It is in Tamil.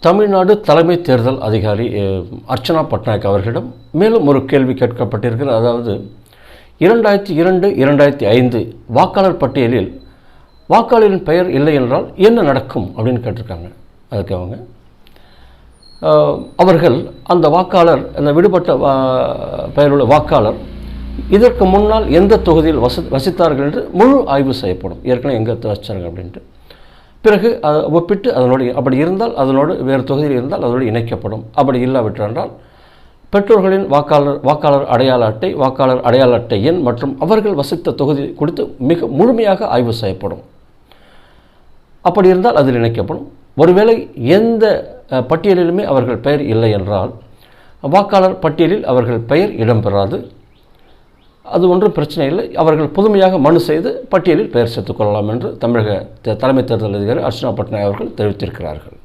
தமிழ்நாடு தலைமை தேர்தல் அதிகாரி அர்ச்சனா பட்நாயக் அவர்களிடம் மேலும் ஒரு கேள்வி கேட்கப்பட்டிருக்கிறது. அதாவது 2002, 2005 வாக்காளர் பட்டியலில் வாக்காளரின் பெயர் இல்லை என்றால் என்ன நடக்கும் அப்படின்னு கேட்டிருக்காங்க. அதுக்கு அவர்கள் அந்த வாக்காளர், அந்த விடுபட்ட பெயருள்ள வாக்காளர் இதற்கு முன்னால் எந்த தொகுதியில் வசித்தார்கள் என்று முழு ஆய்வு செய்யப்படும். ஏற்கனவே எங்கே வச்சாங்க அப்படின்ட்டு. பிறகு அதை ஒப்பிட்டு அதனோடு அப்படி இருந்தால் அதனோடு வேறு தொகுதியில் இருந்தால் அதோடு இணைக்கப்படும். அப்படி இல்லாவிட்டால் பெற்றோர்களின் வாக்காளர் அடையாள அட்டை, வாக்காளர் அடையாள அட்டை எண் மற்றும் அவர்கள் வசித்த தொகுதி குறித்து மிக முழுமையாக ஆய்வு செய்யப்படும். அப்படி இருந்தால் அதில் இணைக்கப்படும். ஒருவேளை எந்த பட்டியலிலுமே அவர்கள் பெயர் இல்லை என்றால் வாக்காளர் பட்டியலில் அவர்கள் பெயர் இடம்பெறாது. அது ஒன்றும் பிரச்சனை இல்லை. அவர்கள் புதுமையாக மனு செய்து பட்டியலில் பெயர் சேர்த்துக் கொள்ளலாம் என்று தமிழக தலைமை தேர்தல் அதிகாரி அர்ச்சனா பட்நாயக் அவர்கள் தெரிவித்திருக்கிறார்கள்.